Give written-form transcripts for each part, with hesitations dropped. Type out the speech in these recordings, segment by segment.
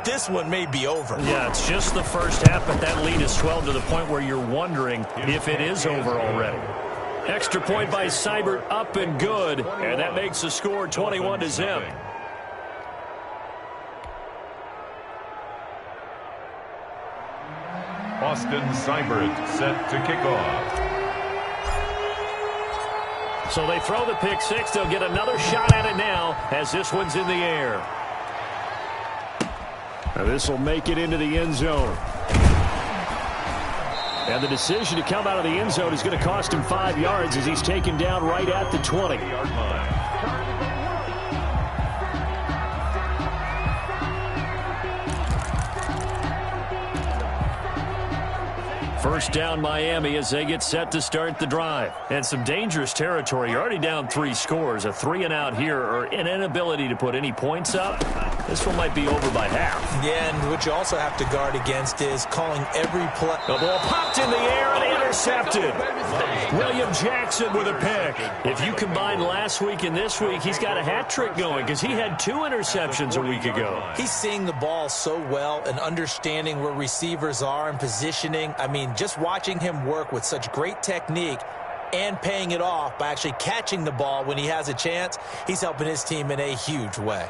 This one may be over. Yeah, it's just the first half, but that lead is swelled to the point where you're wondering if it is over already. Extra point by Seibert, up and good, and that makes the score 21-0. Austin Seibert set to kick off. So they throw the pick six. They'll get another shot at it now as this one's in the air. Now this will make it into the end zone. And the decision to come out of the end zone is going to cost him 5 yards as he's taken down right at the 20-yard line. First down Miami as they get set to start the drive. And some dangerous territory. You're already down 3 scores. A 3-and-out here or an inability to put any points up. This one might be over by half. Yeah, and what you also have to guard against is calling every play. The ball popped in the air and intercepted. William Jackson with a pick. If you combine last week and this week, he's got a hat trick going because he had 2 interceptions a week ago. He's seeing the ball so well and understanding where receivers are and positioning. I mean, just watching him work with such great technique and paying it off by actually catching the ball when he has a chance, he's helping his team in a huge way.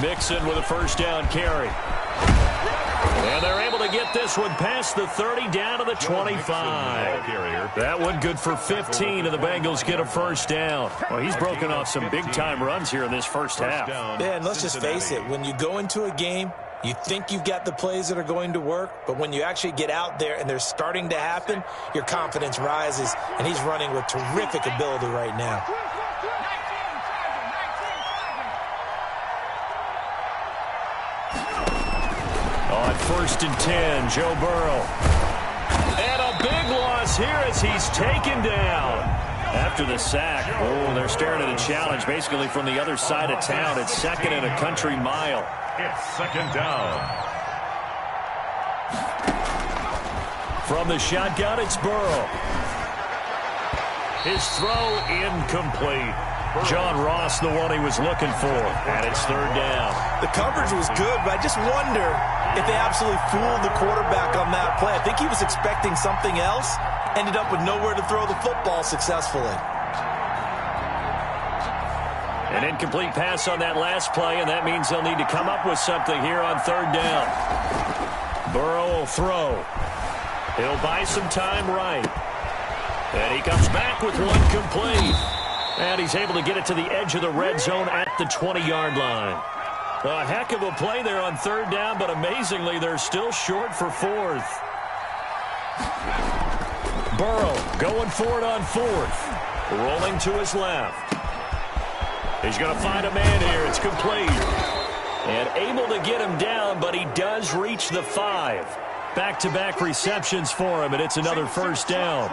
Mixon with a first down carry. And they're able to get this one past the 30 down to the 25. That one good for 15, and the Bengals get a first down. Well, he's broken off some big-time runs here in this first half. Yeah, and let's just face it. When you go into a game, you think you've got the plays that are going to work, but when you actually get out there and they're starting to happen, your confidence rises, and he's running with terrific ability right now. First and 10, Joe Burrow. And a big loss here as he's taken down. After the sack, they're staring at a challenge basically from the other side of town. It's second and a country mile. It's second down. From the shotgun, it's Burrow. His throw incomplete. John Ross, the one he was looking for, and it's third down. The coverage was good, but I just wonder if they absolutely fooled the quarterback on that play. I think he was expecting something else, ended up with nowhere to throw the football successfully. An incomplete pass on that last play, and that means they'll need to come up with something here on third down. Burrow will throw. He'll buy some time right. And he comes back with one complete. And he's able to get it to the edge of the red zone at the 20-yard line. A heck of a play there on third down, but amazingly, they're still short for fourth. Burrow going for it on fourth. Rolling to his left. He's going to find a man here. It's complete. And able to get him down, but he does reach the 5. Back-to-back receptions for him, and it's another first down.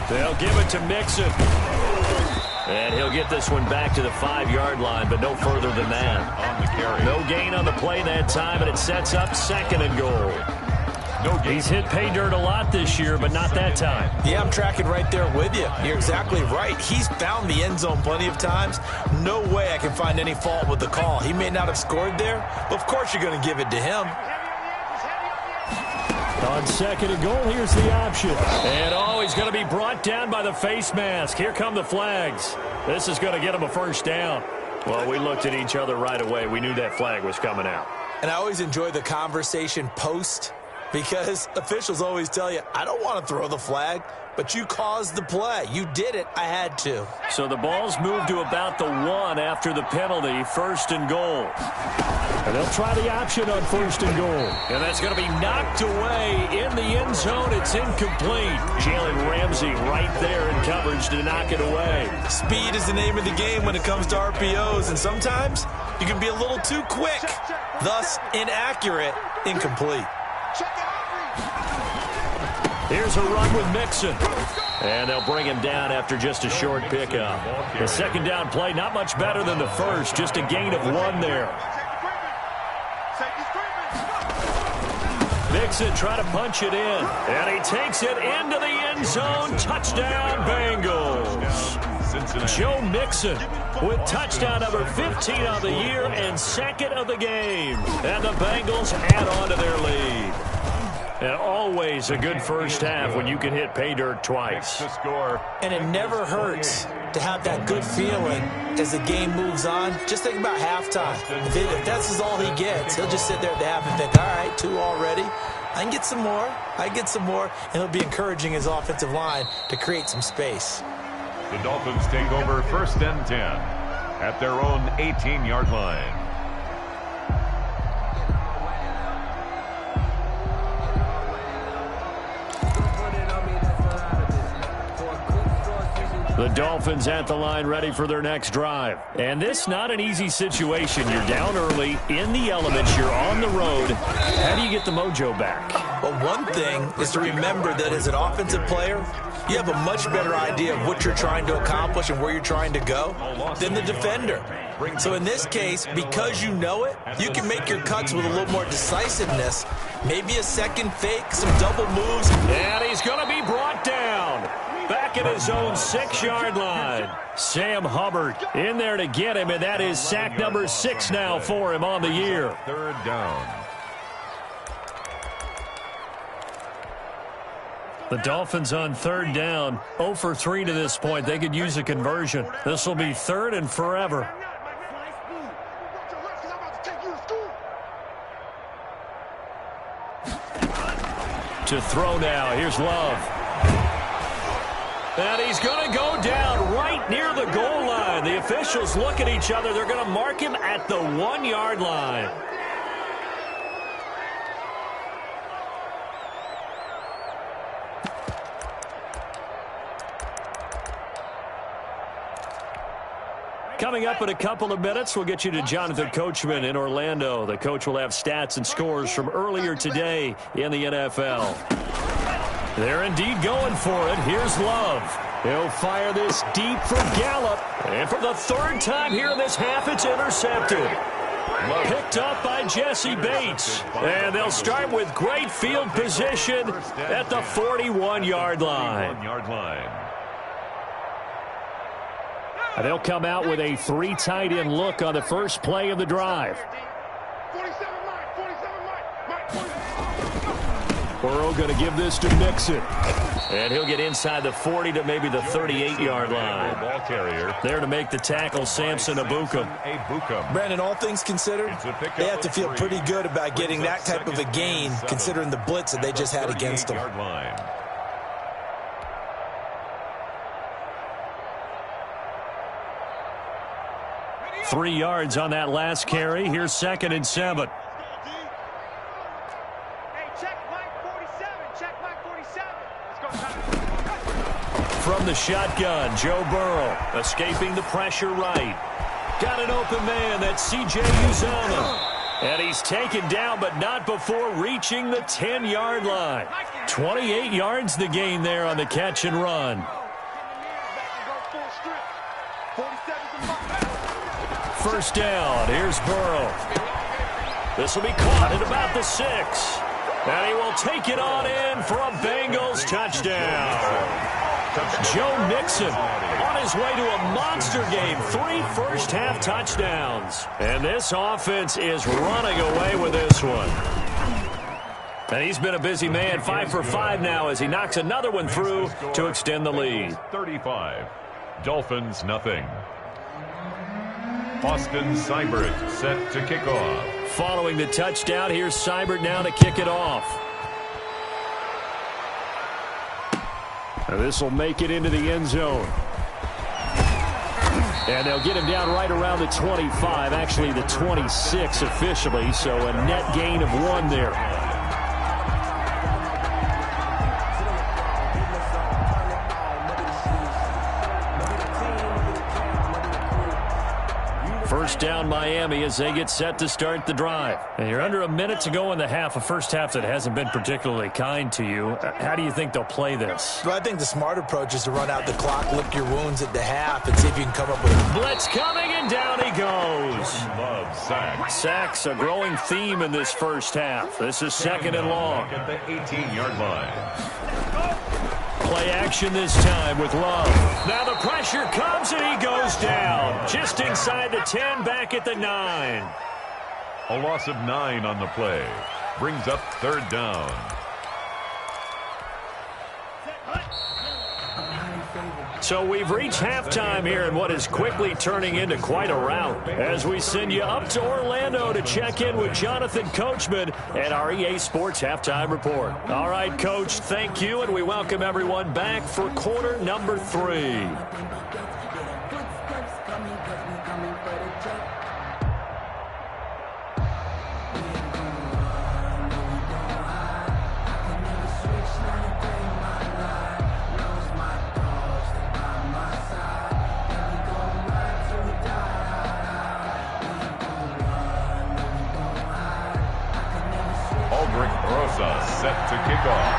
They'll give it to Mixon. And he'll get this one back to the 5-yard line, but no further than that. On the carry. No gain on the play that time, and it sets up second and goal. He's hit pay dirt a lot this year, but not that time. Yeah, I'm tracking right there with you. You're exactly right. He's found the end zone plenty of times. No way I can find any fault with the call. He may not have scored there, but of course you're going to give it to him. On second and goal, here's the option. And he's going to be brought down by the face mask. Here come the flags. This is going to get him a first down. Well, we looked at each other right away. We knew that flag was coming out. And I always enjoy the conversation post, because officials always tell you, I don't want to throw the flag, but you caused the play. You did it. I had to. So the ball's moved to about the 1 after the penalty, first and goal. And they'll try the option on first and goal. And that's going to be knocked away in the end zone. It's incomplete. Jalen Ramsey right there in coverage to knock it away. Speed is the name of the game when it comes to RPOs, and sometimes you can be a little too quick, thus inaccurate, incomplete. Here's a run with Mixon. And they'll bring him down after just a short pickup. The second down play, not much better than the first, just a gain of 1 there. Mixon trying to punch it in. And he takes it into the end zone. Touchdown, Bengals. Joe Mixon with touchdown number 15 of the year and second of the game. And the Bengals add on to their lead. And always a good first half when you can hit pay dirt twice. And it never hurts to have that good feeling as the game moves on. Just think about halftime. If that's all he gets, he'll just sit there at the half and think, all right, 2 already. I can get some more. And he'll be encouraging his offensive line to create some space. The Dolphins take over 1st and 10 at their own 18-yard line. The Dolphins at the line ready for their next drive. And this not an easy situation. You're down early, in the elements, you're on the road. How do you get the mojo back? Well, one thing is to remember that as an offensive player, you have a much better idea of what you're trying to accomplish and where you're trying to go than the defender. So in this case, because you know it, you can make your cuts with a little more decisiveness. Maybe a second fake, some double moves. And he's going to be brought down. Back at his own 6-yard line. Sam Hubbard in there to get him, and that is sack number 6 now for him on the year. 3rd down. The Dolphins on 3rd down, 0 for 3 to this point. They could use a conversion. This will be 3rd and forever. To throw now. Here's Love. And he's going to go down right near the goal line. The officials look at each other. They're going to mark him at the 1-yard line. Coming up in a couple of minutes, we'll get you to Jonathan Coachman in Orlando. The coach will have stats and scores from earlier today in the NFL. They're indeed going for it. Here's Love. He'll fire this deep for Gallup. And for the 3rd time here in this half, it's intercepted. Picked up by Jesse Bates. And they'll start with great field position at the 41-yard line. And they'll come out with a 3 tight end look on the first play of the drive. Burrow going to give this to Mixon. And he'll get inside the 40 to maybe the 38-yard line. Ball carrier. There to make the tackle, Samson Ebukam. Brandon, all things considered, they have to feel pretty good about getting that type of a gain considering the blitz that they just had against them. 3 yards on that last carry. Here's 2nd and 7. From the shotgun, Joe Burrow escaping the pressure right. Got an open man. That's C.J. Uzomah. And he's taken down, but not before reaching the 10-yard line. 28 yards the gain there on the catch and run. First down. Here's Burrow. This will be caught at about the 6. And he will take it on in for a Bengals touchdown. Joe Mixon on his way to a monster game. 3 first-half touchdowns. And this offense is running away with this one. And he's been a busy man. 5 for 5 now as he knocks another one through to extend the lead. 35. Dolphins nothing. Austin Seibert set to kick off. Following the touchdown, here's Seibert now to kick it off. This will make it into the end zone. And they'll get him down right around the 25, actually the 26 officially, so a net gain of 1 there. First down, Miami, as they get set to start the drive. And you're under a minute to go in the half, a first half that hasn't been particularly kind to you. How do you think they'll play this? Well, I think the smart approach is to run out the clock, lick your wounds at the half, and see if you can come up with a blitz coming, and down he goes. Sacks a growing theme in this first half. This is second and long. At the 18-yard line. Play action this time with Love. Now the pressure comes, and he goes down. Just inside the 10, back at the 9. A loss of 9 on the play. Brings up third down. So we've reached halftime here in what is quickly turning into quite a rout as we send you up to Orlando to check in with Jonathan Coachman at our EA Sports Halftime Report. All right, Coach, thank you, and we welcome everyone back for quarter number 3. Set to kick off.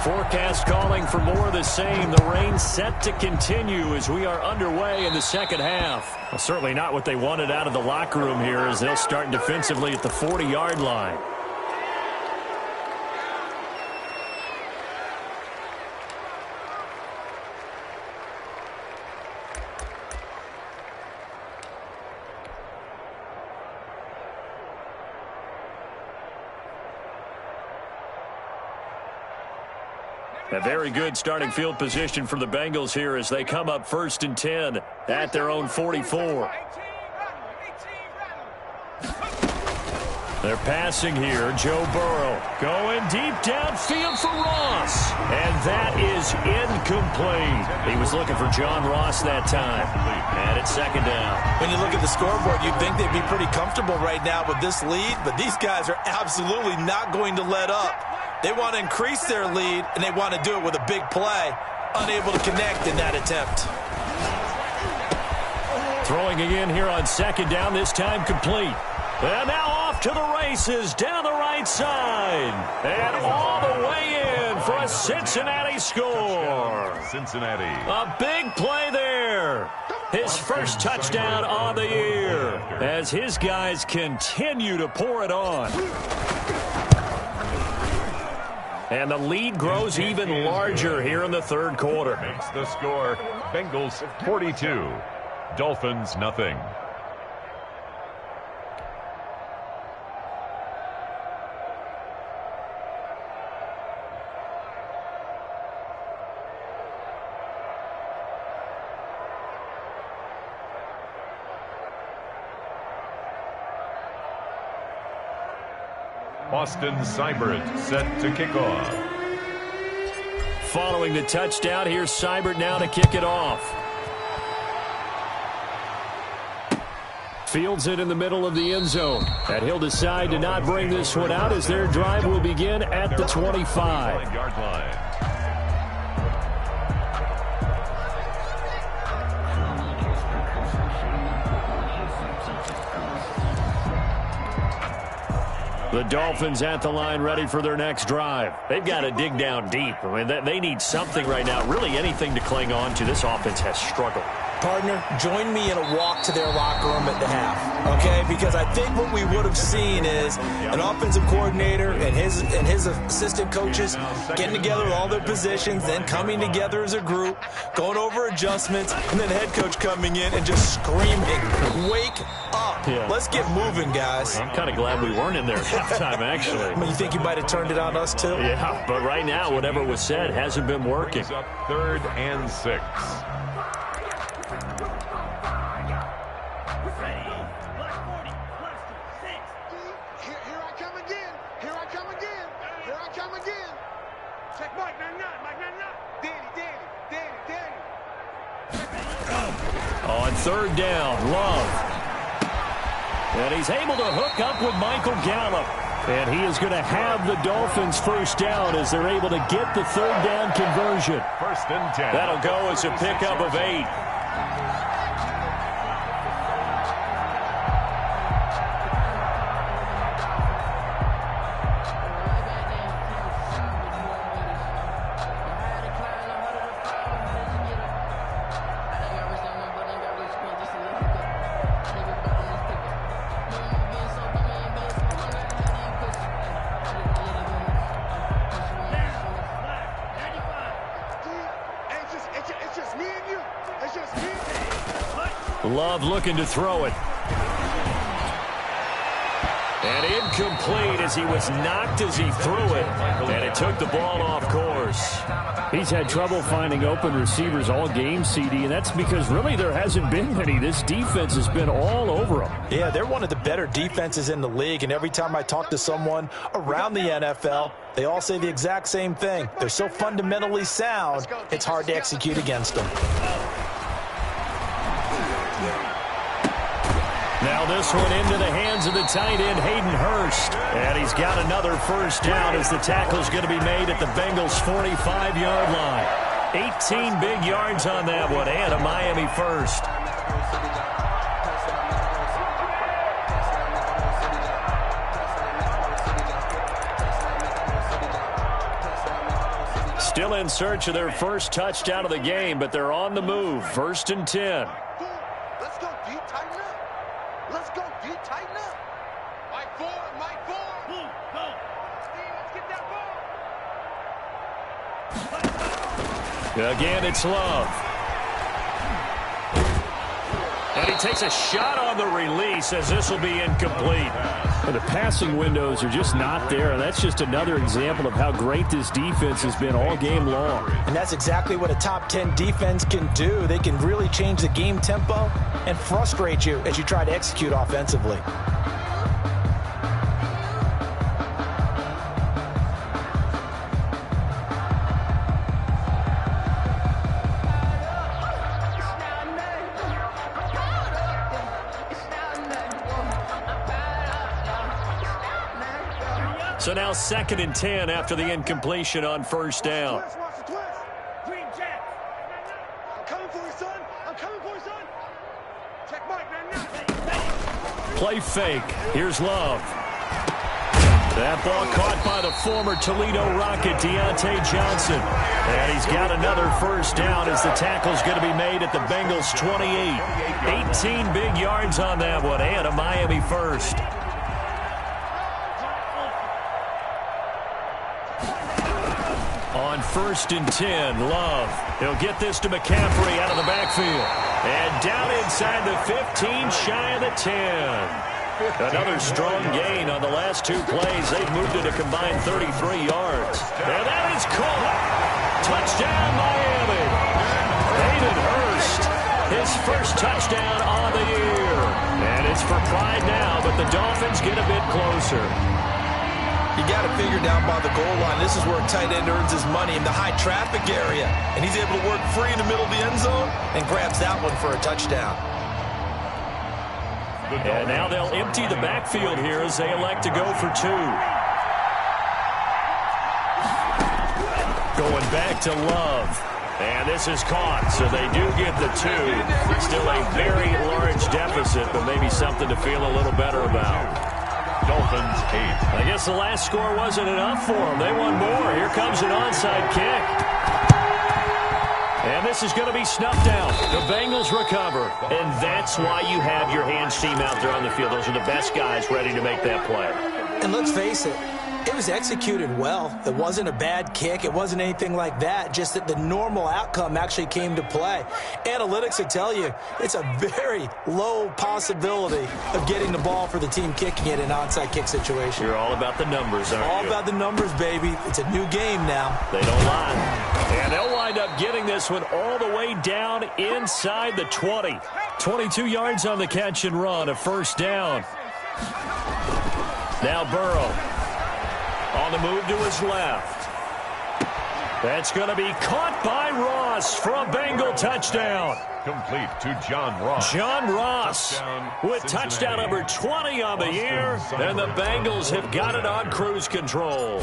Forecast calling for more of the same. The rain set to continue as we are underway in the second half. Well, certainly not what they wanted out of the locker room here as they'll start defensively at the 40-yard line. A very good starting field position for the Bengals here as they come up 1st and 10 at their own 44. They're passing here. Joe Burrow going deep downfield for Ross. And that is incomplete. He was looking for John Ross that time. And it's second down. When you look at the scoreboard, you'd think they'd be pretty comfortable right now with this lead, but these guys are absolutely not going to let up. They want to increase their lead, and they want to do it with a big play. Unable to connect in that attempt. Throwing again here on second down, this time complete. And now off to the races down the right side. And all the way in for a Cincinnati score. Cincinnati. A big play there. His first touchdown on the year as his guys continue to pour it on. And the lead grows even larger here in the third quarter. Makes the score Bengals 42, Dolphins nothing. Austin Seibert set to kick off. Following the touchdown, here's Seibert now to kick it off. Fields it in the middle of the end zone. And he'll decide to not bring this one out as their drive will begin at the 25. The Dolphins at the line ready for their next drive. They've got to dig down deep. I mean, they need something right now, really anything to cling on to. This offense has struggled. Partner, join me in a walk to their locker room at the half, okay? Because I think what we would have seen is an offensive coordinator and his assistant coaches getting together with all their positions, then coming together as a group, going over adjustments, and then the head coach coming in and just screaming, wake up. Yeah. Let's get moving, guys. I'm kind of glad we weren't in there at halftime, actually. I mean, you think you might have turned it on us, too? Yeah, but right now, whatever was said hasn't been working. It's up 3rd and 6. On 3rd down, Love. And he's able to hook up with Michael Gallup. And he is going to have the Dolphins first down as they're able to get the third down conversion. First and 10. That'll go as a pickup of 8. Love looking to throw it. And incomplete as he was knocked as he threw it. And it took the ball off course. He's had trouble finding open receivers all game, CD, and that's because really there hasn't been many. This defense has been all over him. Yeah, they're one of the better defenses in the league, and every time I talk to someone around the NFL, they all say the exact same thing. They're so fundamentally sound, it's hard to execute against them. Now this one into the hands of the tight end, Hayden Hurst. And he's got another first down as the tackle's going to be made at the Bengals' 45-yard line. 18 big yards on that one, and a Miami first. Still in search of their first touchdown of the game, but they're on the move. First and 10. Let's go, D. Tighten up. Let's go, D. Tighten up. Mike Ford, Mike Ford. Boom, go. Steve, let's get that ball. Again, it's Love. And he takes a shot on the release as this will be incomplete. And the passing windows are just not there, and that's just another example of how great this defense has been all game long. And that's exactly what a top 10 defense can do. They can really change the game tempo and frustrate you as you try to execute offensively. So now second and 10 after the incompletion on first down. Green Jack. I'm coming for you, son. I'm coming for you, son. Check Mike, man. Play fake. Here's Love. That ball caught by the former Toledo Rocket, Deontay Johnson. And he's got another first down as the tackle's going to be made at the Bengals' 28. 18 big yards on that one, and a Miami first. On first and 10, Love. He'll get this to McCaffrey out of the backfield. And down inside the 15, shy of the 10. Another strong gain on the last two plays. They've moved it a combined 33 yards. And that is caught. Touchdown, Miami. Hayden Hurst, his first touchdown on the year. And it's for pride now, but the Dolphins get a bit closer. You got to figure down by the goal line. This is where a tight end earns his money in the high traffic area. And he's able to work free in the middle of the end zone and grabs that one for a touchdown. And now they'll empty the backfield here as they elect to go for two. Going back to Love. And this is caught, so they do get the two. Still a very large deficit, but maybe something to feel a little better about. Dolphins 8. I guess the last score wasn't enough for them. They won more. Here comes an onside kick. And this is going to be snuffed out. The Bengals recover. And that's why you have your hands team out there on the field. Those are the best guys ready to make that play. And let's face it, it was executed well. It wasn't a bad kick. It wasn't anything like that. Just that the normal outcome actually came to play. Analytics will tell you it's a very low possibility of getting the ball for the team kicking it in an onside kick situation. You're all about the numbers, aren't you? All about the numbers, baby. It's a new game now. They don't lie. And they'll wind up getting this one all the way down inside the 20. 22 yards on the catch and run, a first down. Now Burrow. On the move to his left. That's going to be caught by Ross. Ross for a Bengal touchdown. Complete to John Ross. John Ross with touchdown number 20 on the year, and the Bengals have got it on cruise control.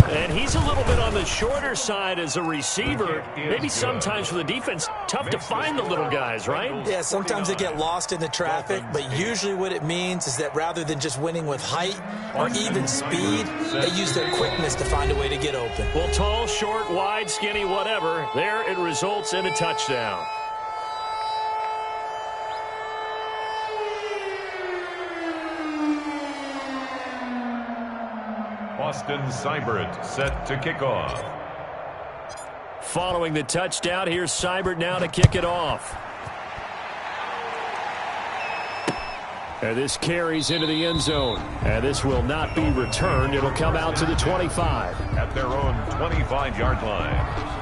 And he's a little bit on the shorter side as a receiver. Maybe sometimes for the defense, tough to find the little guys, right? Yeah, sometimes they get lost in the traffic, but usually what it means is that rather than just winning with height or even speed, they use their quickness to find a way to get open. Well, tall, short, wide, skinny, whatever, there it results in a touchdown. Austin Seibert set to kick off. Following the touchdown, here's Seibert now to kick it off. And this carries into the end zone. And this will not be returned. It'll come out to the 25. At their own 25-yard line.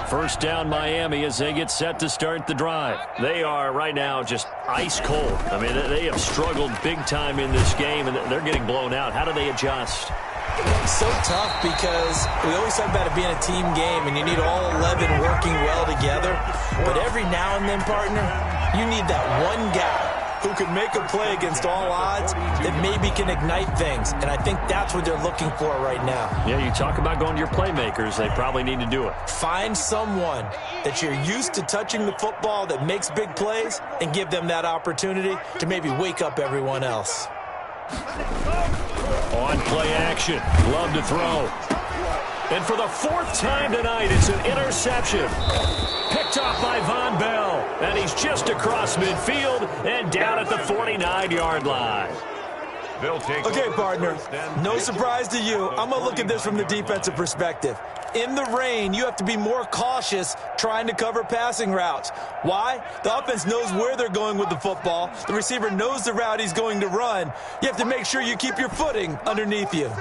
First down Miami as they get set to start the drive. They are right now just ice cold. I mean, they have struggled big time in this game, and they're getting blown out. How do they adjust? So tough because we always talk about it being a team game, and you need all 11 working well together. But every now and then, partner, you need that one guy who can make a play against all odds that maybe can ignite things. And I think that's what they're looking for right now. Yeah, you talk about going to your playmakers. They probably need to do it. Find someone that you're used to touching the football that makes big plays and give them that opportunity to maybe wake up everyone else. On play action. Love to throw. And for the fourth time tonight, it's an interception. Picked off by Von Bell. And he's just across midfield and down at the 49-yard line. Okay, partner, no surprise to you. I'm going to look at this from the defensive perspective. In the rain, you have to be more cautious trying to cover passing routes. Why? The offense knows where they're going with the football. The receiver knows the route he's going to run. You have to make sure you keep your footing underneath you.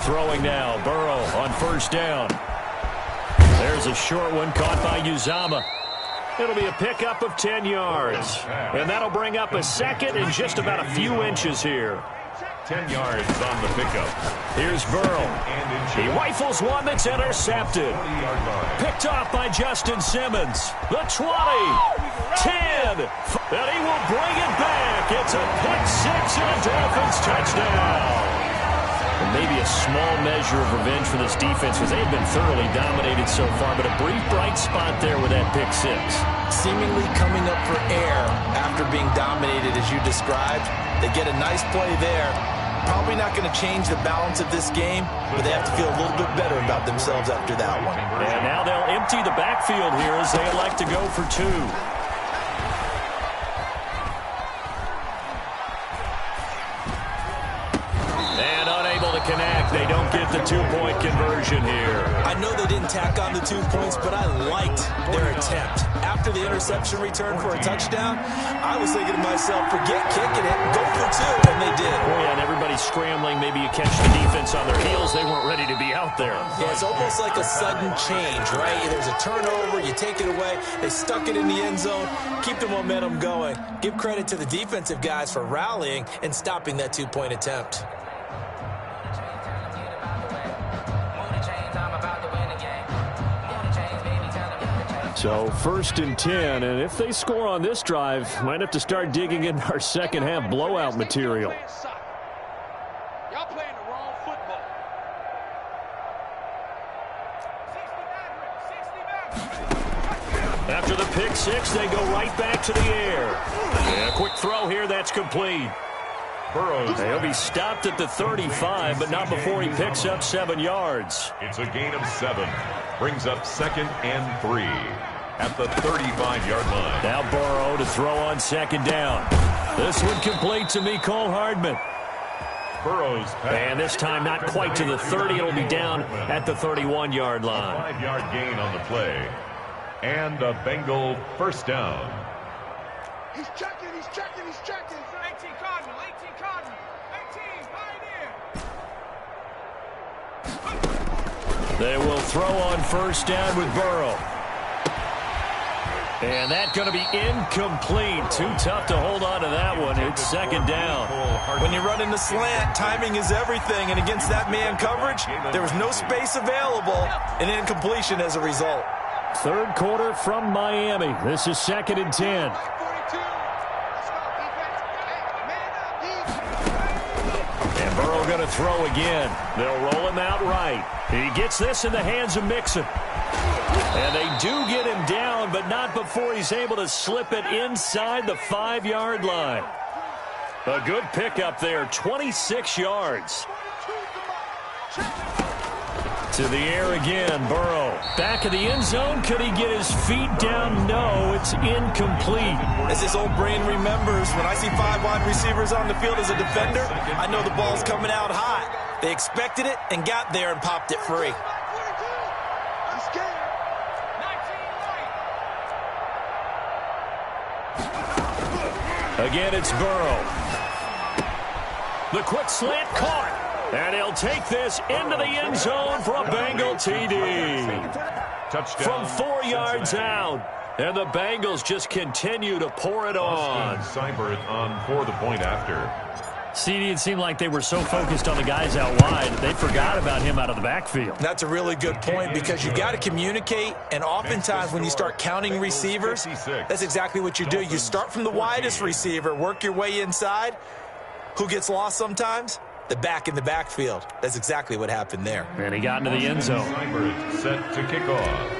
Throwing now, Burrow on first down. There's a short one caught by Uzama. It'll be a pickup of 10 yards. And that'll bring up a second and just about a few inches here. 10 yards on the pickup. Here's Burrow. He rifles one that's intercepted. Picked off by Justin Simmons. The 20. 10. And he will bring it back. It's a pick-6 and a Dolphins touchdown. And maybe a small measure of revenge for this defense because they've been thoroughly dominated so far, but a brief bright spot there with that pick-6. Seemingly coming up for air after being dominated as you described. They get a nice play there. Probably not going to change the balance of this game, but they have to feel a little bit better about themselves after that one. And now they'll empty the backfield here as they elect to go for 2. And unable to connect. They don't get the 2-point conversion here. I know they didn't tack on the 2 points, but I liked their attempt. After the interception return for a touchdown, I was thinking to myself, forget kicking it, go for 2, and they did. Oh, yeah, and everybody's scrambling. Maybe you catch the defense on their heels. They weren't ready to be out there. Yeah, it's almost like a sudden change, right? There's a turnover, you take it away, they stuck it in the end zone, keep the momentum going. Give credit to the defensive guys for rallying and stopping that 2-point attempt. So 1st and 10, and if they score on this drive, might have to start digging in our second half blowout material. Y'all playing the wrong football. After the pick-6, they go right back to the air. And a quick throw here, that's complete. Burrows. He'll be stopped at the 35, but not before he picks up 7 yards. It's a gain of 7. Brings up 2nd and 3 at the 35-yard line. Now Burrow to throw on 2nd down. This one complete to Mecole Hardman. Burrow's pass. And this time not quite to the 30. It'll be down at the 31-yard line. 5-yard gain on the play. And a Bengal first down. He's checking, he's checking, he's checking. 18 Cardinal, 18 Cardinal, 18 Pioneer. They will throw on first down with Burrow. And that's going to be incomplete. Too tough to hold on to that one. It's second down. When you run in the slant, timing is everything. And against that man coverage, there was no space available. An incompletion as a result. Third quarter from Miami. This is 2nd and 10. And Burrow going to throw again. They'll roll him out right. He gets this in the hands of Mixon. And they do get him down, but not before he's able to slip it inside the 5-yard line. A good pickup there, 26 yards. To the air again, Burrow. Back of the end zone, could he get his feet down? No, it's incomplete. As his old brain remembers, when I see 5 wide receivers on the field as a defender, I know the ball's coming out hot. They expected it and got there and popped it free. Again, it's Burrow. The quick slant caught. And he'll take this into the end zone for a Bengal TD. Touchdown. From 4 yards out. And the Bengals just continue to pour it on. Seibert on for the point after. CD, it seemed like they were so focused on the guys out wide, they forgot about him out of the backfield. That's a really good point because you've got to communicate, and oftentimes when you start counting receivers, that's exactly what you do. You start from the widest receiver, work your way inside. Who gets lost sometimes? The back in the backfield. That's exactly what happened there. And he got into the end zone. Seibert set to kick off.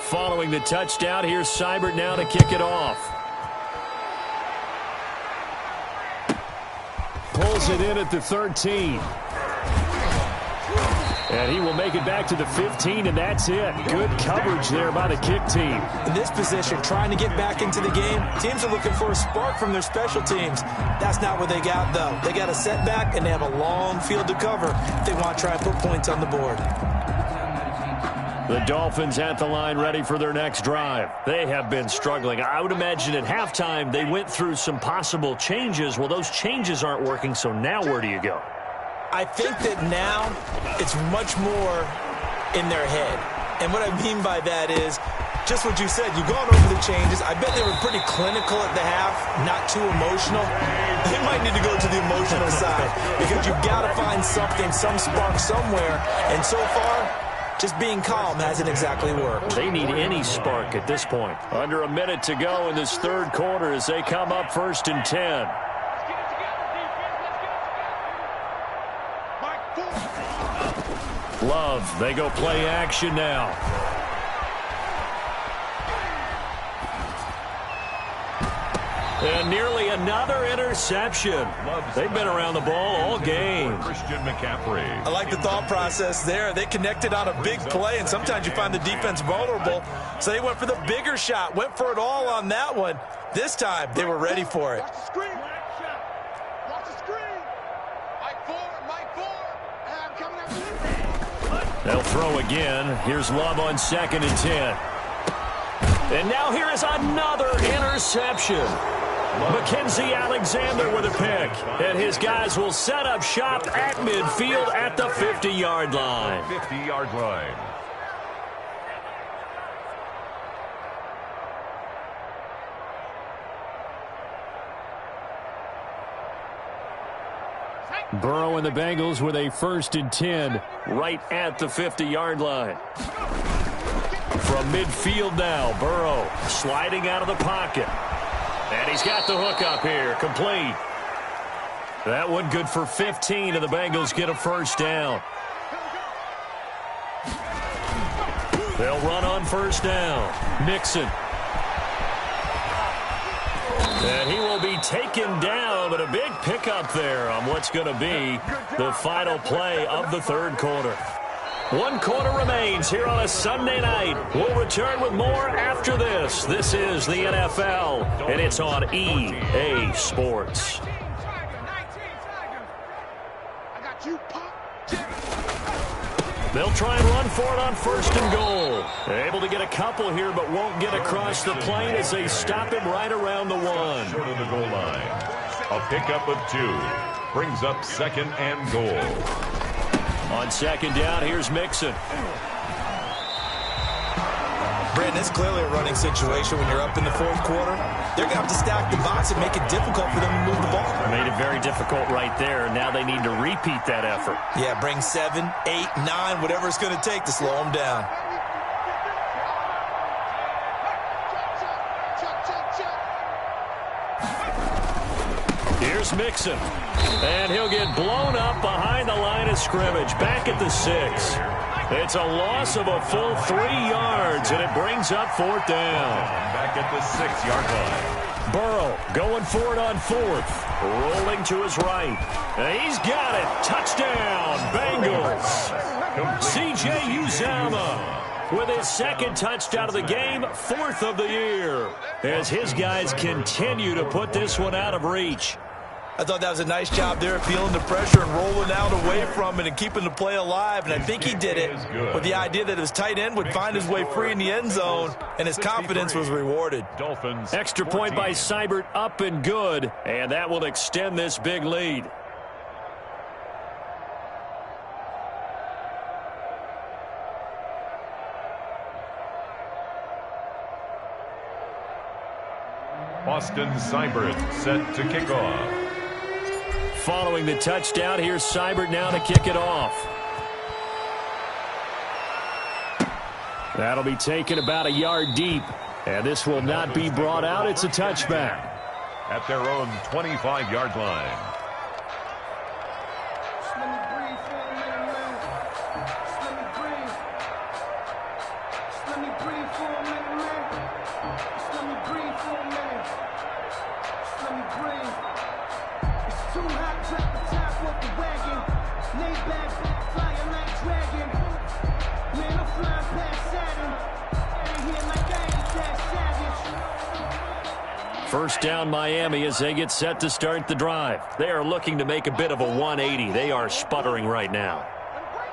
Following the touchdown, here's Seibert now to kick it off. Pulls it in at the 13. And he will make it back to the 15, and that's it. Good coverage there by the kick team. In this position, trying to get back into the game, teams are looking for a spark from their special teams. That's not what they got, though. They got a setback, and they have a long field to cover if they want to try and put points on the board. The Dolphins at the line ready for their next drive. They have been struggling. I would imagine at halftime they went through some possible changes. Well, those changes aren't working, so now where do you go? I think that now it's much more in their head. And what I mean by that is just what you said. You've gone over the changes. I bet they were pretty clinical at the half, not too emotional. They might need to go to the emotional side because you've got to find something, some spark somewhere. And so far, just being calm hasn't exactly worked. They need any spark at this point. Under a minute to go in this third quarter as they come up 1st and 10. Love, they go play action now. And nearly another interception. They've been around the ball all game. Christian McCaffrey. I like the thought process there. They connected on a big play, and sometimes you find the defense vulnerable. So they went for the bigger shot, went for it all on that one. This time, they were ready for it. Watch the screen. Watch the screen. Mike 4, Mike 4. I'm coming up with you. They'll throw again. Here's Love on 2nd and 10. And now here is another interception. Mackenzie Alexander with a pick. And his guys will set up shop at midfield at the 50-yard line. 50-yard line. Burrow and the Bengals with a 1st and 10 right at the 50-yard line. From midfield now, Burrow sliding out of the pocket. And he's got the hook up here, complete. That one good for 15, and the Bengals get a 1st down. They'll run on 1st down. Mixon. And he will be taken down, but a big pickup there on what's going to be the final play of the third quarter. 1 quarter remains here on a Sunday night. We'll return with more after this. This is the NFL, and it's on EA Sports. They'll try and run for it on 1st and goal. Able to get a couple here, but won't get across the plane as they stop him right around the 1. Short of the goal line. A pickup of 2. Brings up 2nd and goal. On 2nd down, here's Mixon. Brandon, it's clearly a running situation when you're up in the 4th quarter. They're going to have to stack the box and make it difficult for them to move the ball. Made it very difficult right there. Now they need to repeat that effort. Yeah, bring 7, 8, 9, whatever it's going to take to slow them down. Here's Mixon. And he'll get blown up behind the line of scrimmage. Back at the 6. It's a loss of a full 3 yards, and it brings up 4th down. Back at the 6-yard line. Burrow going for it on 4th. Rolling to his right. And he's got it. Touchdown, Bengals. C.J. Uzomah with his 2nd touchdown of the game, 4th of the year, as his guys continue to put this one out of reach. I thought that was a nice job there, feeling the pressure and rolling out away from it and keeping the play alive. And I think he did it with the idea that his tight end would find his way free in the end zone, and his confidence was rewarded. Dolphins. Extra point by Seibert, up and good, and that will extend this big lead. Austin Seibert set to kick off. Following the touchdown, here's Seibert now to kick it off. That'll be taken about a yard deep, and this will not be brought out. It's a touchback. At their own 25-yard line. First down, Miami, as they get set to start the drive. They are looking to make a bit of a 180. They are sputtering right now.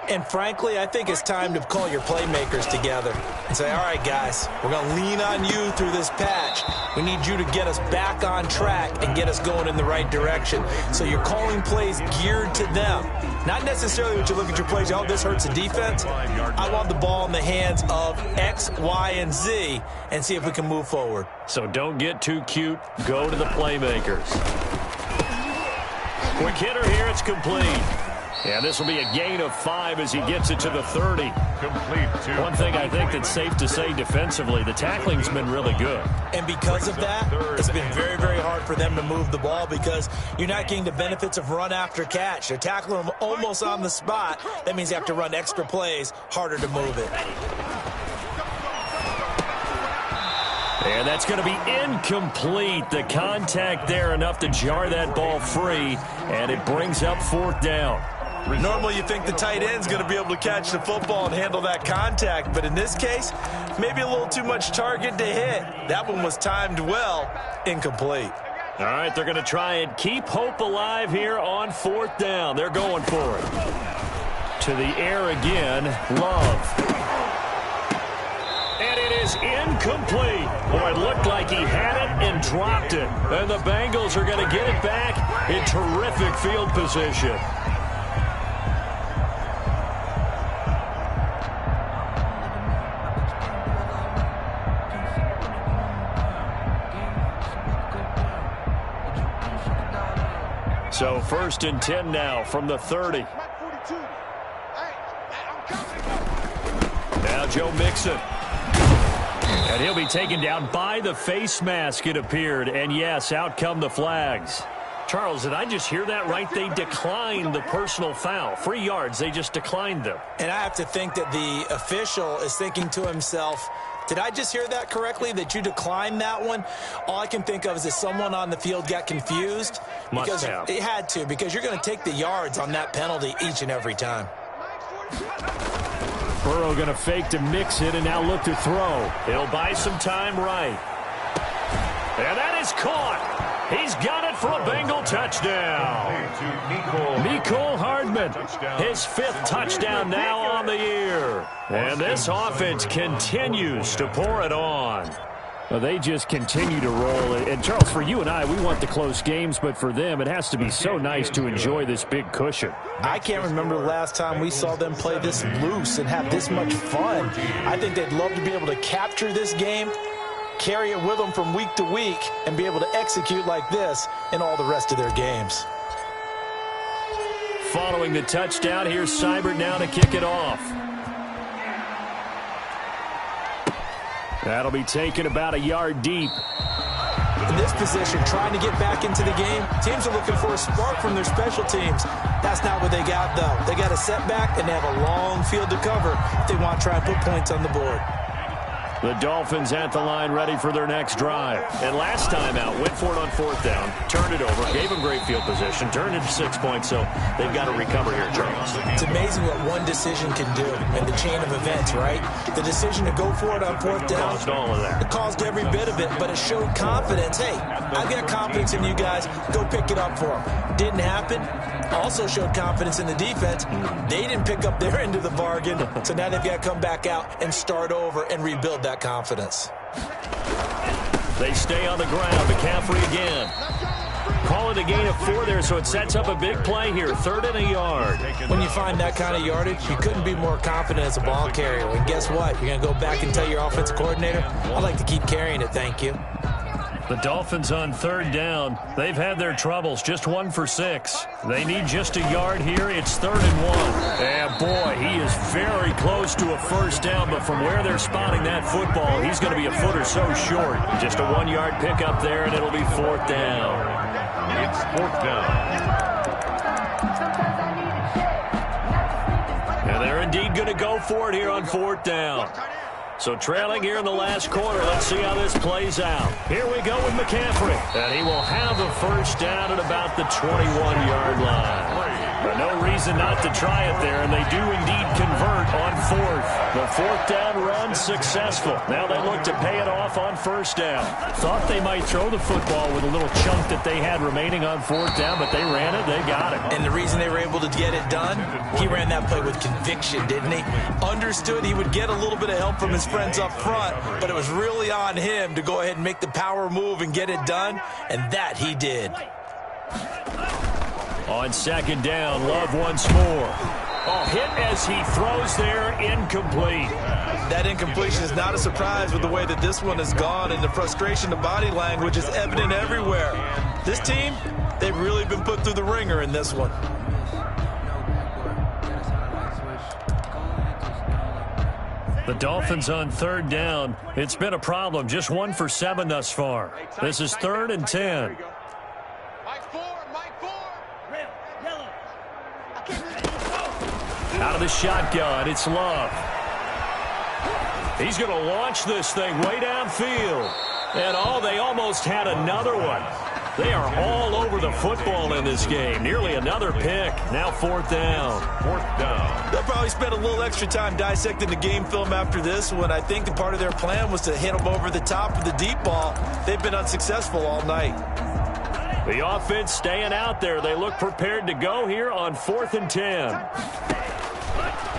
And frankly, I think it's time to call your playmakers together and say, all right, guys, we're going to lean on you through this patch. We need you to get us back on track and get us going in the right direction. So you're calling plays geared to them. Not necessarily what you look at your plays, oh, this hurts the defense. I want the ball in the hands of X, Y, and Z and see if we can move forward. So don't get too cute. Go to the playmakers. Quick hitter here. It's complete. Yeah, this will be a gain of 5 as he gets it to the 30. Complete to one thing I think that's safe to say defensively, the tackling's been really good. And because of that, it's been very, very hard for them to move the ball because you're not getting the benefits of run after catch. They're tackling them almost on the spot. That means they have to run extra plays, harder to move it. And that's going to be incomplete. The contact there enough to jar that ball free, and it brings up 4th down. Normally you think the tight end's going to be able to catch the football and handle that contact, but in this case, maybe a little too much target to hit. That one was timed well, incomplete. All right, they're going to try and keep hope alive here on 4th down. They're going for it. To the air again, Love. And it is incomplete. Boy, it looked like he had it and dropped it. And the Bengals are going to get it back in terrific field position. So 1st and 10 now from the 30. Now Joe Mixon. And he'll be taken down by the face mask, it appeared. And yes, out come the flags. Charles, did I just hear that right? They declined the personal foul. 3 yards, they just declined them. And I have to think that the official is thinking to himself, did I just hear that correctly, that you declined that one? All I can think of is that someone on the field got confused. Must have. It had to, because you're going to take the yards on that penalty each and every time. Burrow going to fake to mix it and now look to throw. He'll buy some time right. And that is caught. He's got it for a Bengal touchdown. Mecole Hardman, his 5th touchdown now on the year. And this offense continues to pour it on. Well, they just continue to roll. And, Charles, for you and I, we want the close games, but for them, it has to be so nice to enjoy this big cushion. I can't remember the last time we saw them play this loose and have this much fun. I think they'd love to be able to capture this game, carry it with them from week to week, and be able to execute like this in all the rest of their games. Following the touchdown, here's Seibert now to kick it off. That'll be taken about a yard deep. In this position, trying to get back into the game, teams are looking for a spark from their special teams. That's not what they got, though. They got a setback, and they have a long field to cover if they want to try and put points on the board. The Dolphins at the line ready for their next drive. And last time out, went for it on 4th down, turned it over, gave them great field position, turned it to 6 points, so they've got to recover here, Charles. It's amazing what one decision can do in the chain of events, right? The decision to go for it on 4th down. Caused all of that. It caused every bit of it, but it showed confidence. Hey, I've got confidence in you guys. Go pick it up for them. Didn't happen. Also showed confidence in the defense. They didn't pick up their end of the bargain, so now they've got to come back out and start over and rebuild that confidence. They stay on the ground. McCaffrey again. Call it a gain of 4 there, so it sets up a big play here. 3rd and a yard. When you find that kind of yardage, you couldn't be more confident as a ball carrier. And guess what? You're going to go back and tell your offensive coordinator, I'd like to keep carrying it, thank you. The Dolphins on 3rd down. They've had their troubles, just 1 for 6. They need just a yard here. It's 3rd and 1. And boy, he is very close to a 1st down, but from where they're spotting that football, he's going to be a foot or so short. Just a 1-yard pickup there, and it'll be 4th down. It's 4th down. And they're indeed going to go for it here on 4th down. So trailing here in the last quarter. Let's see how this plays out. Here we go with McCaffrey. And he will have the 1st down at about the 21-yard line. But no reason not to try it there, and they do indeed convert on 4th. The 4th down run successful. Now they look to pay it off on 1st down. Thought they might throw the football with a little chunk that they had remaining on 4th down, but they ran it, they got it. And the reason they were able to get it done, he ran that play with conviction, didn't he? Understood he would get a little bit of help from his friends up front, but it was really on him to go ahead and make the power move and get it done, and that he did. On 2nd down, Love once more. Oh, hit as he throws there, incomplete. That incompletion is not a surprise with the way that this one has gone, and the frustration, the body language is evident everywhere. This team, they've really been put through the ringer in this one. The Dolphins on 3rd down. It's been a problem, just 1 for 7 thus far. This is 3rd and 10. Out of the shotgun, it's Love. He's going to launch this thing way downfield. And they almost had another one. They are all over the football in this game. Nearly another pick. Now 4th down. 4th down. They'll probably spend a little extra time dissecting the game film after this one. I think the part of their plan was to hit them over the top with the deep ball. They've been unsuccessful all night. The offense staying out there. They look prepared to go here on 4th and 10.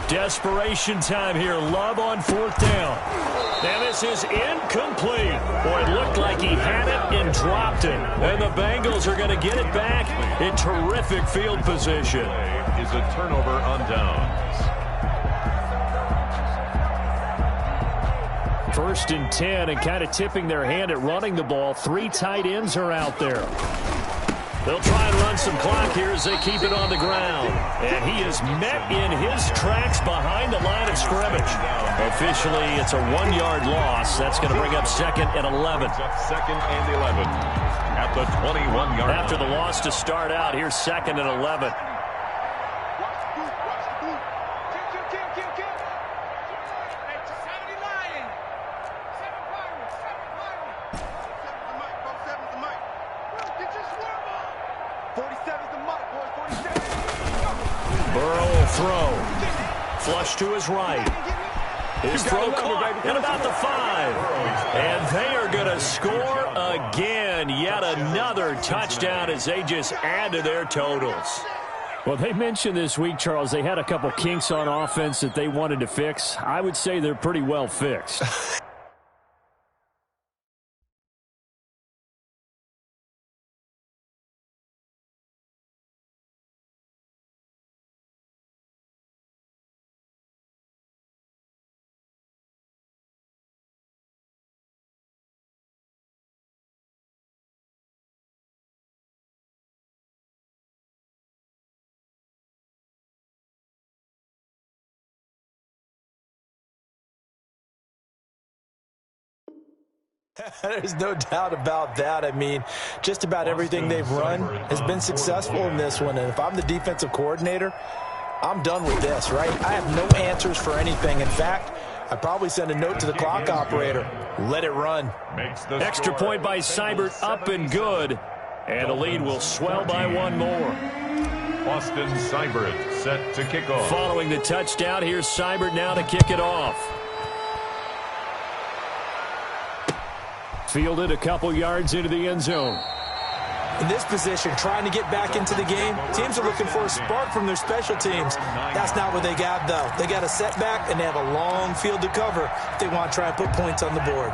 Desperation time here. Love on 4th down. And this is incomplete. Boy, it looked like he had it and dropped it. And the Bengals are going to get it back in terrific field position. Is a turnover on downs. 1st and 10, and kind of tipping their hand at running the ball. 3 tight ends are out there. They'll try and run some clock here as they keep it on the ground. And he is met in his tracks behind the line of scrimmage. Officially, it's a 1-yard loss. That's going to bring up 2nd and 11. 2nd and 11 at the 21-yard line. After the loss to start out, here's 2nd and 11. Burrow will throw. Flush to his right. His throw caught at about the 5. And they are going to score again. Yet another touchdown as they just add to their totals. Well, they mentioned this week, Charles, they had a couple kinks on offense that they wanted to fix. I would say they're pretty well fixed. There's no doubt about that. I mean, just about everything they've run has been successful in this one. And if I'm the defensive coordinator, I'm done with this, right? I have no answers for anything. In fact, I'd probably send a note to the clock operator. Let it run. Extra point by Seibert, up and good. And the lead will swell by one more. Austin Seibert set to kick off. Following the touchdown, here's Seibert now to kick it off. Fielded a couple yards into the end zone. In this position, trying to get back into the game, teams are looking for a spark from their special teams. That's not what they got, though. They got a setback, and they have a long field to cover if they want to try and put points on the board.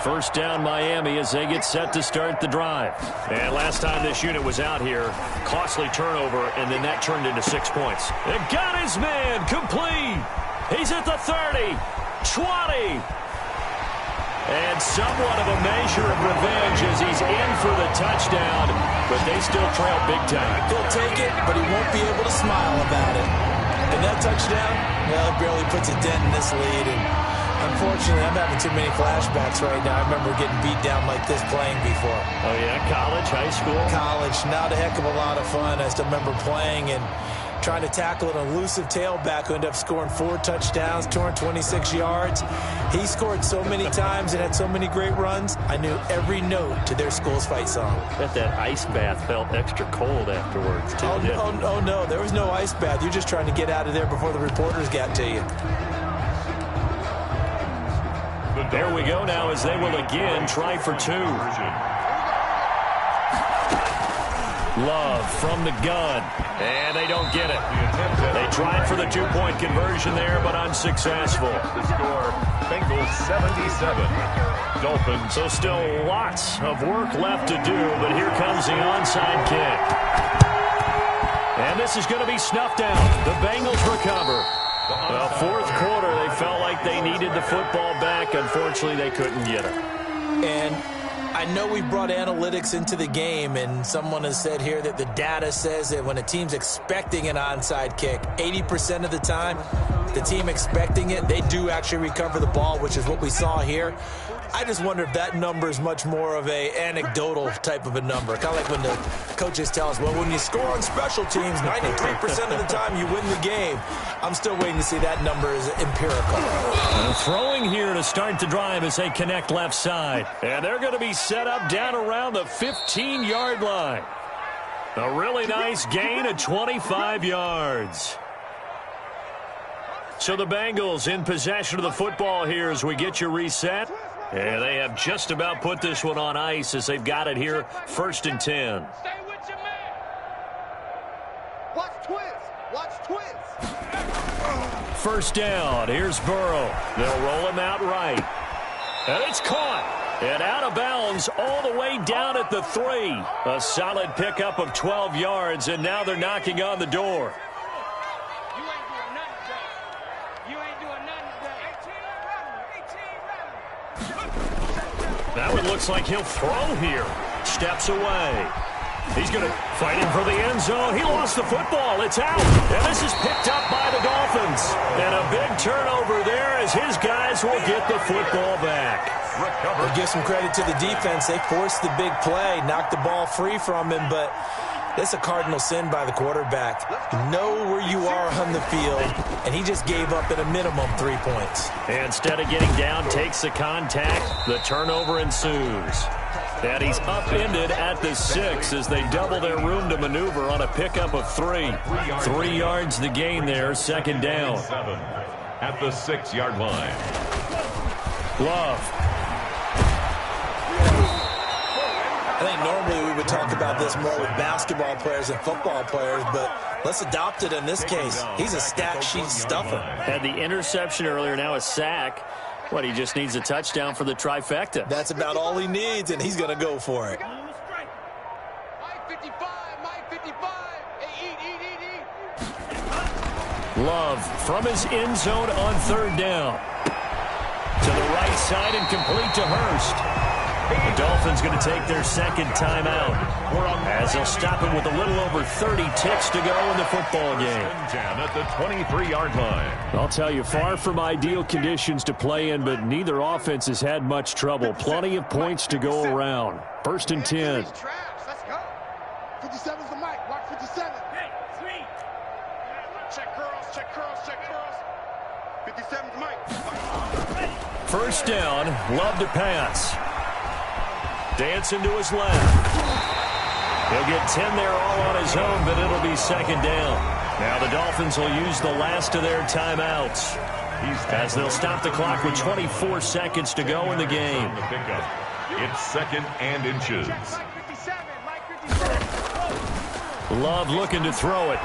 First down, Miami, as they get set to start the drive. And last time this unit was out here, costly turnover, and then that turned into 6 points. They got his man complete. He's at the 30, 20. And somewhat of a measure of revenge as he's in for the touchdown, but they still trail big time. He'll take it, but he won't be able to smile about it. And that touchdown, well, it barely puts a dent in this lead. And unfortunately, I'm having too many flashbacks right now. I remember getting beat down like this playing before. Oh, yeah? College, high school? College. Not a heck of a lot of fun. I still remember playing and trying to tackle an elusive tailback who ended up scoring 4 touchdowns, 226 yards. He scored so many times and had so many great runs, I knew every note to their school's fight song. Bet that ice bath felt extra cold afterwards, too. Oh, no, there was no ice bath. You're just trying to get out of there before the reporters got to you. There we go now as they will again try for 2. Love from the gun. And they don't get it. They tried for the 2-point conversion there, but unsuccessful. The score, Bengals 77. Dolphins. So still lots of work left to do, but here comes the onside kick. And this is going to be snuffed out. The Bengals recover. Well, fourth quarter, they felt like they needed the football back. Unfortunately, they couldn't get it. And I know we brought analytics into the game, and someone has said here that the data says that when a team's expecting an onside kick, 80% of the time, the team expecting it, they do actually recover the ball, which is what we saw here. I just wonder if that number is much more of a anecdotal type of a number. Kind of like when the coaches tell us, well, when you score on special teams, 93% of the time you win the game. I'm still waiting to see that number is empirical. And throwing here to start the drive as they connect left side. And they're going to be set up down around the 15-yard line. A really nice gain of 25 yards. So the Bengals in possession of the football here as we get you reset. And they have just about put this one on ice as they've got it here, 1st and 10. Stay with your man. Watch twist. Watch twist. First down. Here's Burrow. They'll roll him out right. And it's caught. And out of bounds all the way down at the 3. A solid pickup of 12 yards, and now they're knocking on the door. That one looks like he'll throw here. Steps away. He's going to fight him for the end zone. He lost the football. It's out. And this is picked up by the Dolphins. And a big turnover there as his guys will get the football back. We'll give some credit to the defense. They forced the big play, knocked the ball free from him, but it's a cardinal sin by the quarterback. Know where you are on the field, and he just gave up at a minimum 3 points. And instead of getting down, takes the contact. The turnover ensues. And he's upended at the 6 as they double their room to maneuver on a pickup of 3. 3 yards the gain there, 2nd down. At the 6-yard line. Love. I think normally we would talk about this more with basketball players and football players, but let's adopt it in this case. He's a stat sheet stuffer. Had the interception earlier, now a sack. What, he just needs a touchdown for the trifecta. That's about all he needs, and he's going to go for it. Love from his end zone on third down. To the right side and complete to Hurst. The Dolphins going to take their second timeout as they'll stop it with a little over 30 ticks to go in the football game. At the 23-yard line. I'll tell you, far from ideal conditions to play in, but neither offense has had much trouble. Plenty of points to go around. First and 10. Let's go. 57's the mic. Watch 57. Check curls, check curls, check curls. 57's the mic. First down, Love to pass. Dancing to his left. He'll get 10 there all on his own, but it'll be second down. Now the Dolphins will use the last of their timeouts as they'll stop the clock with 24 seconds to go in the game. It's second and inches. Love looking to throw it.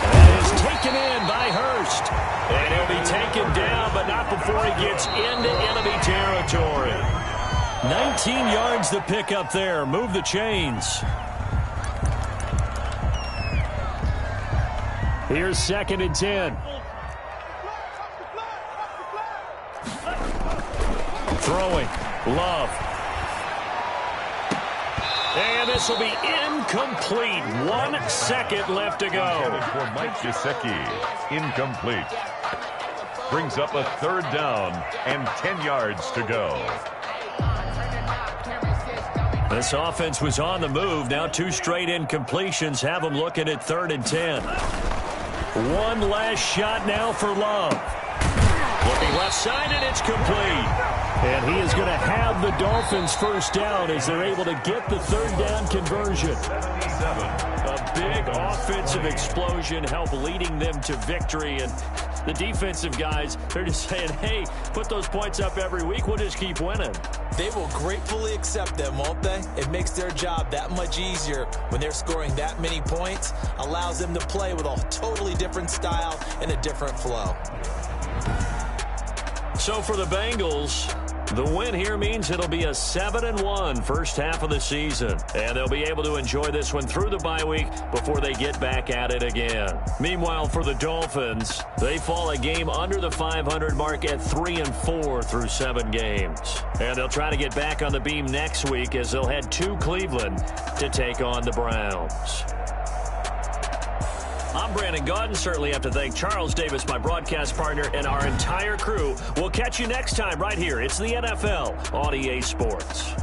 That is taken in by Hurst. And he'll be taken down, but not before he gets into enemy territory. 19 yards to pick up there. Move the chains. Here's second and 10. Throwing. Love. And this will be incomplete. 1 second left to go. For Mike Gesicki. Incomplete. Brings up a third down and 10 yards to go. This offense was on the move. Now 2 straight incompletions have them looking at third and 10. One last shot now for Love. Looking left side, and it's complete. And he is going to have the Dolphins first down as they're able to get the third down conversion. A big offensive explosion help leading them to victory. And the defensive guys, they're just saying, hey, put those points up every week. We'll just keep winning. They will gratefully accept them, won't they? It makes their job that much easier when they're scoring that many points. Allows them to play with a totally different style and a different flow. So for the Bengals, the win here means it'll be a 7-1 first half of the season. And they'll be able to enjoy this one through the bye week before they get back at it again. Meanwhile, for the Dolphins, they fall a game under the 500 mark at 3-4 through 7 games. And they'll try to get back on the beam next week as they'll head to Cleveland to take on the Browns. I'm Brandon Gaudin. Certainly have to thank Charles Davis, my broadcast partner, and our entire crew. We'll catch you next time right here. It's the NFL on EA Sports.